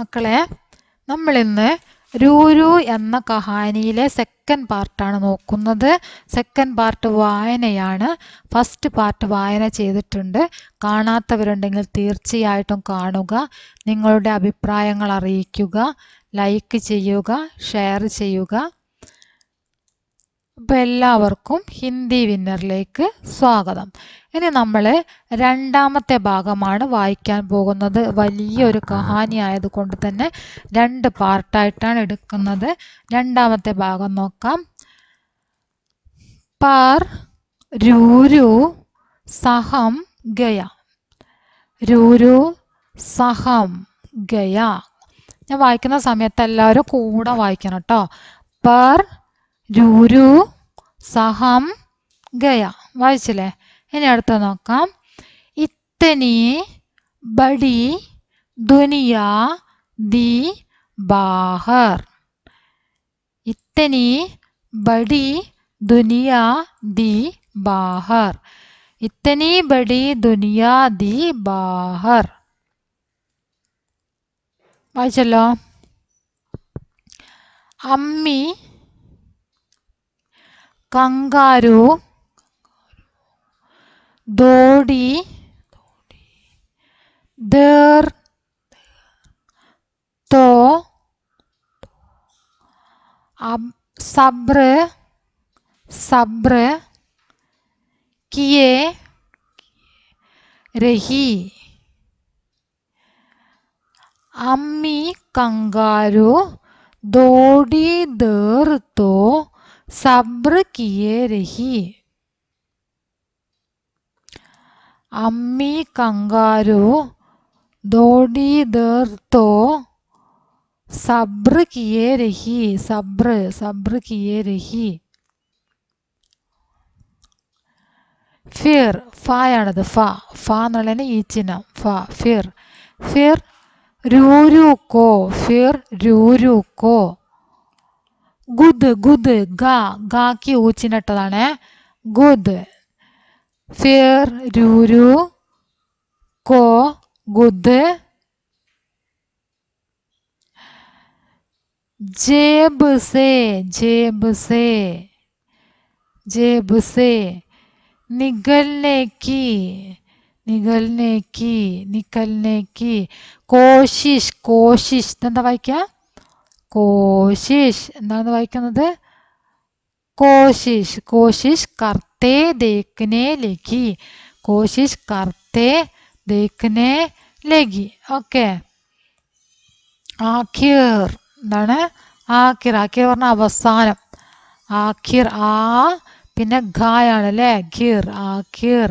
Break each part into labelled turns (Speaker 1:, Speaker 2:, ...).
Speaker 1: മക്കളെ, നമ്മളിന്ന് രൂരു എന്ന കഹാനിയിലെ സെക്കൻഡ് പാർട്ടാണ് നോക്കുന്നത്. സെക്കൻഡ് പാർട്ട് വായനയാണ്. ഫസ്റ്റ് പാർട്ട് വായന ചെയ്തിട്ടുണ്ട്. കാണാത്തവരുണ്ടെങ്കിൽ തീർച്ചയായിട്ടും കാണുക. നിങ്ങളുടെ അഭിപ്രായങ്ങൾ അറിയിക്കുക, ലൈക്ക് ചെയ്യുക, ഷെയർ ചെയ്യുക. അപ്പോൾ എല്ലാവർക്കും ഹിന്ദി വിന്നറിലേക്ക് സ്വാഗതം. ഇനി നമ്മൾ രണ്ടാമത്തെ ഭാഗമാണ് വായിക്കാൻ പോകുന്നത്. വലിയൊരു കഹാനി ആയതുകൊണ്ട് തന്നെ 2 പാർട്ടായിട്ടാണ് എടുക്കുന്നത്. രണ്ടാമത്തെ ഭാഗം നോക്കാം. പാർ രൂരു സഹം ഗയ. രൂരു സഹം ഗയ. ഞാൻ വായിക്കുന്ന സമയത്ത് എല്ലാവരും കൂടെ വായിക്കണം കേട്ടോ. പാർ രൂരു സഹം ഗയ. വായിച്ചില്ലേ? ഇനി അടുത്ത നോക്കാം. ഇത്തനി ബഡി ദുനിയാ ദി ബാഹർ. ഇത്തനി ബഡി ദുനിയാ ദി ബാഹർ. ഇത്തനി ബഡി ദുനിയാ ദി ബാഹർ. വായിച്ചല്ലോ. അമ്മി कंगारू दौड़ी देर तो अब सब्र सब्र किए रही. अम्मी कंगारू दौड़ी देर तो सब्र किए रही. अम्मी कंगारू दौड़ी देर तो सब्र किए रही. सब्र सब्र किए रही. फिर फायाणത്. ഫ എന്നുള്ളതിന് ഈ ചിഹ്നം ഫ. फिर रूरू को. फिर रूरू को. ഗുദ് ഗുദ് ഗാക്ക് ഊച്ചിനിട്ടതാണ്. ഗുദ്. ഫിർ രൂരു കോ ഗുദ്. ജേബ് സേ ജേബ് സേ ജേബ് സേ. നികൽനെ की നികൽനെ की നികൽനെ की. കോശിഷ് കോശിഷ്. ഇതെന്താ വായിക്കുക? കോശിഷ്. എന്താണ് വായിക്കുന്നത്? കോശിഷ്. കോശിഷ് കർത്തേ ദേഖ്നെ ലഗി. കോശിഷ് കർത്തേ ദേഖ്നെ ലഗി. ഓക്കെ. ആഖിർ. എന്താണ്? ആഖിർ. ആഖിർ പറഞ്ഞ അവസാനം. ആഖിർ. ആ പിന്നെ ഖായാണ് അല്ലേ? ഖിർ. ആഖിർ.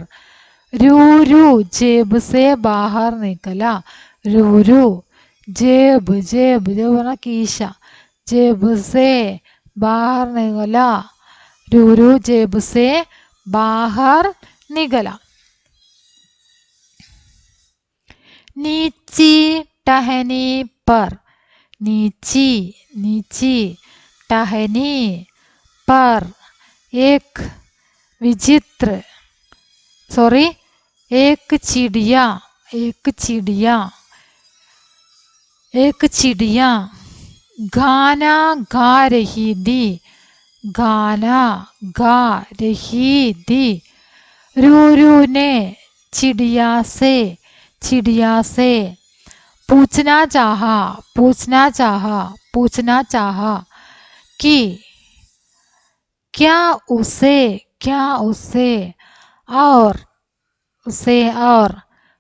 Speaker 1: രൂരു ജേബ് സേ ബാഹർ നിക്കല. രൂരു जेब जेब जेब ना कीशा. जेब से बाहर निकला. रूरू जेब से बाहर निकला. नीची टहनी पर. नीची नीची टहनी पर एक विचित्र एक चिड़िया. एक चिड़िया. एक चिड़िया गाना गा रही थी. गाना गा रही थी. रूरू ने चिड़िया से पूछना चाहा. पूछना चाहा. पूछना चाहा कि क्या उसे और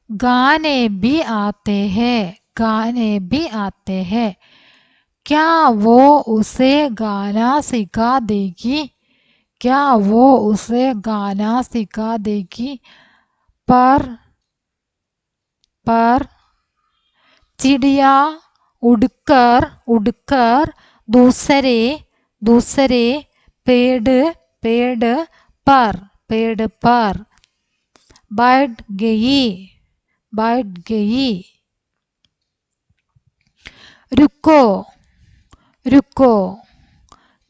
Speaker 1: गाने भी आते हैं. गाने भी आते हैं. क्या वो उसे गाना सिखा देगी. क्या वो उसे गाना सिखा देगी. पर चिड़िया उड़कर उड़कर दूसरे पेड़ पर बैठ गई. रुको रुको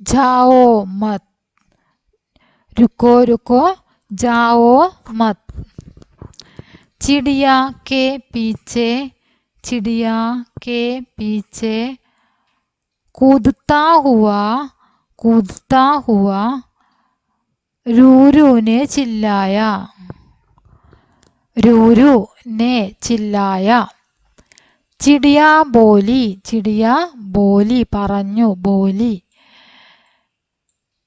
Speaker 1: जाओ मत. रुको रुको जाओ मत. चिड़िया के पीछे चिड़िया के पीछे कूदता हुआ रूरू ने चिल्लाया। रूरू ने चिल्लाया। चिड़िया बोली പറഞ്ഞു बोली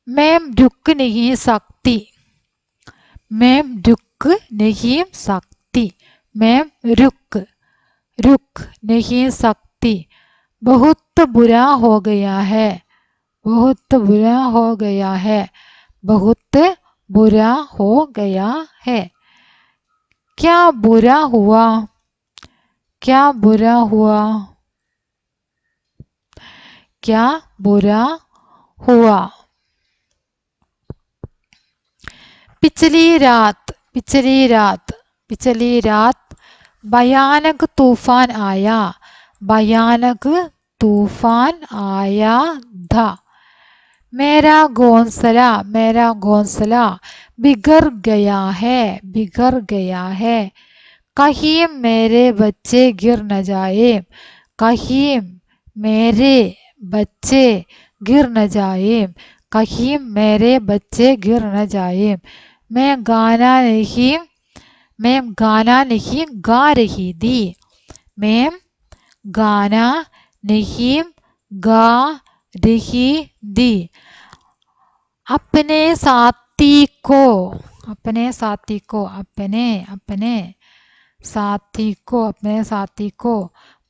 Speaker 1: मैं रुक नहीं सकती। मैं रुक नहीं सकती। मैं रुक नहीं सकती। बहुत बुरा हो गया है। बहुत बुरा हो गया है। बहुत बुरा हो गया है। क्या बुरा हुआ? क्या बुरा हुआ? क्या बुरा हुआ? पिछली रात भयानक तूफान आया था। मेरा घोंसला बिगड़ गया है। कहीं मेरे बच्चे गिर न जाए। कहीं मेरे बच्चे गिर न जाए। कहीं मेरे बच्चे गिर न जाए। मैं गाना नहीं गा रही थी। मैं गाना नहीं गा रही थी। अपने साथी को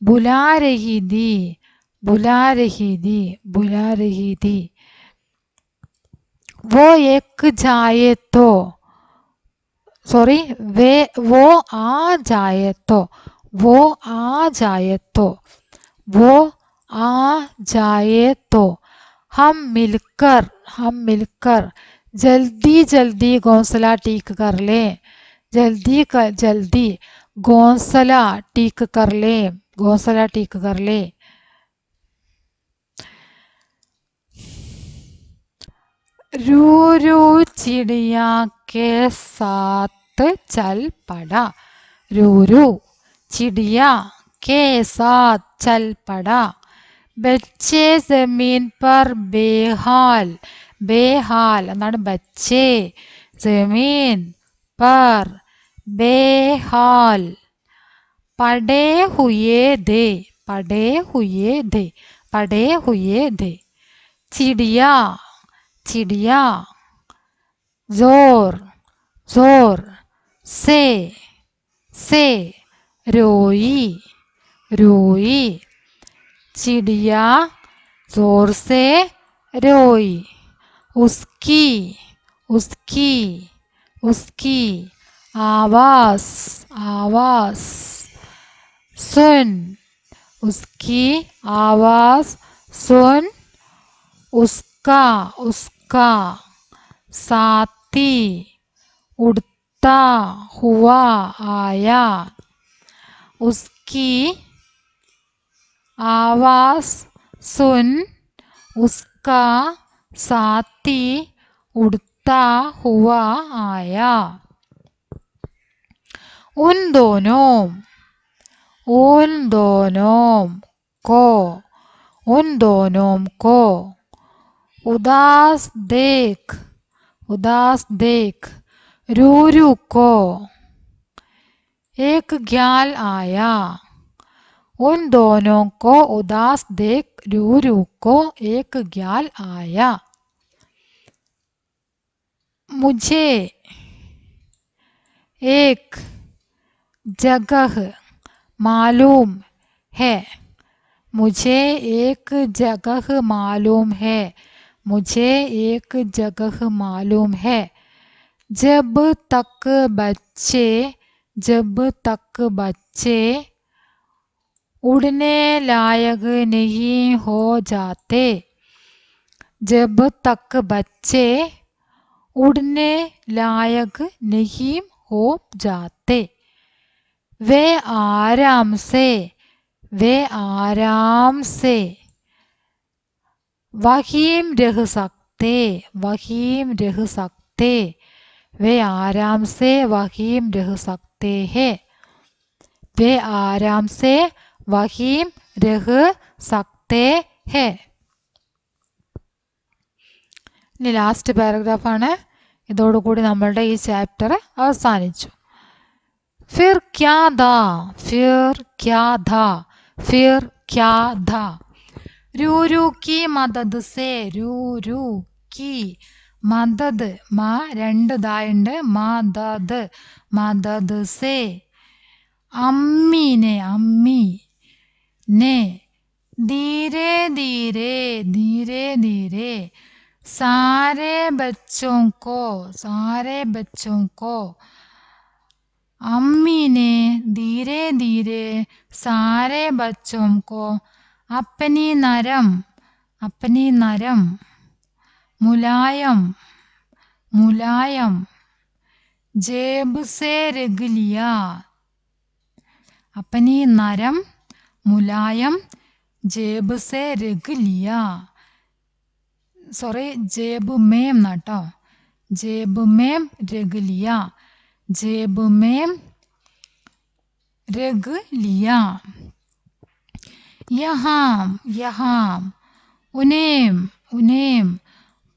Speaker 1: बुला रही थी। वो आ जाए तो हम मिलकर जल्दी घोंसला ठीक कर लें। जल्दी घोंसला ठीक कर ले। रूरू चिड़िया के साथ चल पड़ा। रूरू चिड़िया के साथ चल पड़ा। बच्चे जमीन पर बेहाल എന്നാണ് बच्चे जमीन पर बेहाल पड़े हुए थे। चिड़िया जोर से रोई। चिड़िया जोर से रोई। उसकी आवाज सुन उसका साथी उड़ता हुआ आया। उसकी आवाज सुन उसका साथी उड़ता हुआ आया। उन दोनों को उदास देख रूरू को एक ख्याल आया। उन दोनों को उदास देख रूरू को एक ख्याल आया। मुझे एक जगह मालूम है। जब तक बच्चे उड़ने लायक नहीं हो जाते। जब तक बच्चे उड़ने लायक नहीं हो जाते वे आराम से वहीं रह सकते। वे आराम से वहीं रह सकते हैं। वे आराम से വഹീം രഹ് സക്തേ ഹെ. ഇനി ലാസ്റ്റ് പാരഗ്രാഫാണ്. ഇതോടുകൂടി നമ്മളുടെ ഈ ചാപ്റ്റർ അവസാനിച്ചു. ഫിർ ക്യാ ഥാ, ഫിർ ക്യാ ഥാ, ഫിർ ക്യാ ഥാ. രൂരു കി മദദ് സേ, രൂരു കി മദദ്, മാ രണ്ട് ദായുണ്ട്, മദദ്, മദദ് സേ. അമ്മി ने, अम्मी ने, धीरे धीरे, धीरे धीरे, सारे बच्चों को, सारे बच्चों को. अम्मी ने धीरे धीरे सारे बच्चों को अपनी नरम, अपनी नरम, मुलायम, मुलायम जेब से रख लिया. अपनी नरम मुलायम जेब से रख लिया. सॉरी, जेब में नाട്ടോ, जेब में रख लिया, जेब में रख लिया. यहाँ, यहाँ, उन्हें, उन्हें,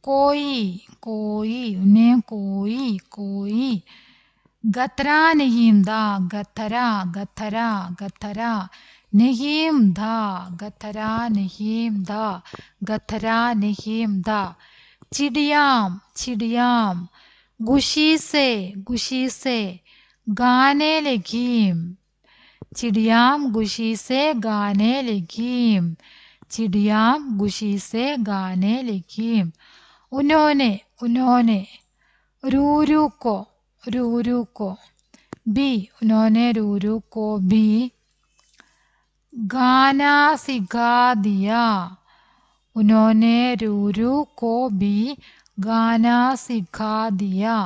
Speaker 1: कोई, कोई, उन्हें कोई, कोई. गथरा नहीं था, गथरा, गथरा, गथरा नहीं था, गथरा नहीं था, गथरा नहीं था. चिड़ियाम, चिड़ियाम खुशी से, खुशी से गाने लगी. चिड़ियाम खुशी से गाने लगी, चिड़ियाम खुशी से गाने लगी. उन्होंने, उन्होंने, रूरू को, रूरू को भी, उन्होंने रूरू को भी गाना सिखा दिया. उन्होंने रूरू को भी गाना सिखा दिया.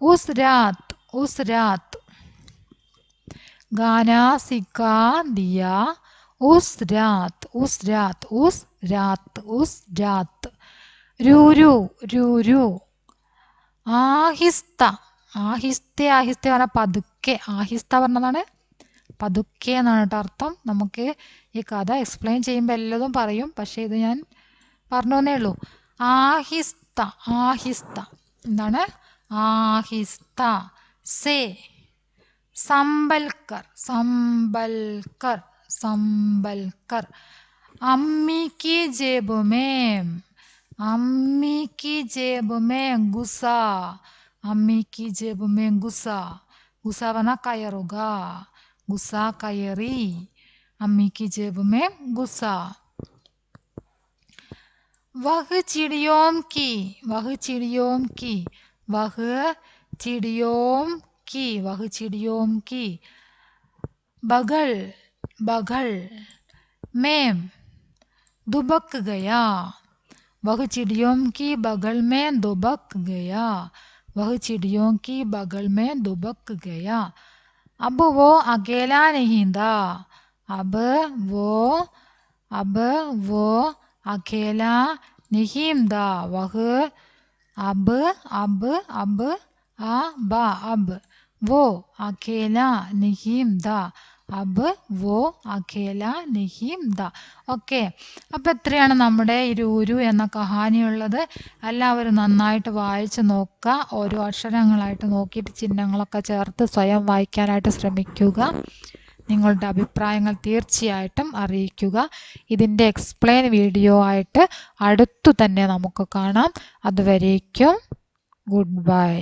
Speaker 1: उस रात, उस रात गाना सिखा दिया. उस रात, उस रात, उस रात, उस रात. रूरू, रूरू ആഹിസ്ത, ആഹിസ്ത, ആഹിസ്ത പറഞ്ഞാൽ പതുക്കെ, ആഹിസ്ത പറഞ്ഞതാണ് പതുക്കെ എന്നാണ് കേട്ടോ അർത്ഥം. നമുക്ക് ഈ കഥ എക്സ്പ്ലെയിൻ ചെയ്യുമ്പോൾ എല്ലതും പറയും, പക്ഷേ ഇത് ഞാൻ പറഞ്ഞേ ഉള്ളൂ. ആഹിസ്ത, ആഹിസ്ത എന്താണ്? ആഹിസ്ത. സേ സംബൽക്കർ, സംബൽക്കർ, സംബൽക്കർ. അമ്മി കി ജേബ് മേം, अम्मी की जेब में घुसा, अम्मी की जेब में घुसा. घुसा बना कयरुगा, घुसा कयरी, अम्मी की जेब में घुसा. वह चिड़ियों की, वह चिड़ियों की, वह चिड़ियों की, वह चिड़ियों की बगल, बगल में दुबक गया. वह चिड़ियों की बगल में दुबक गया, वह चिड़ियों की बगल में दुबक गया. अब वो अकेला नहीं था, अब वो अकेला नहीं था. वह अब वो अकेला नहीं था, अब वो अकेला नहीं था. ഓക്കെ, അപ്പോൾ എത്രയാണ് നമ്മുടെ ഈ രൂരു എന്ന കഹാനിയുള്ളത്. എല്ലാവരും നന്നായിട്ട് വായിച്ച് നോക്കുക. ഓരോ അക്ഷരങ്ങളായിട്ട് നോക്കിയിട്ട് ചിഹ്നങ്ങളൊക്കെ ചേർത്ത് സ്വയം വായിക്കാനായിട്ട് ശ്രമിക്കുക. നിങ്ങളുടെ അഭിപ്രായങ്ങൾ തീർച്ചയായിട്ടും അറിയിക്കുക. ഇതിൻ്റെ എക്സ്പ്ലെയിൻ വീഡിയോ ആയിട്ട് അടുത്തു തന്നെ നമുക്ക് കാണാം. അതുവരേക്കും ഗുഡ് ബൈ.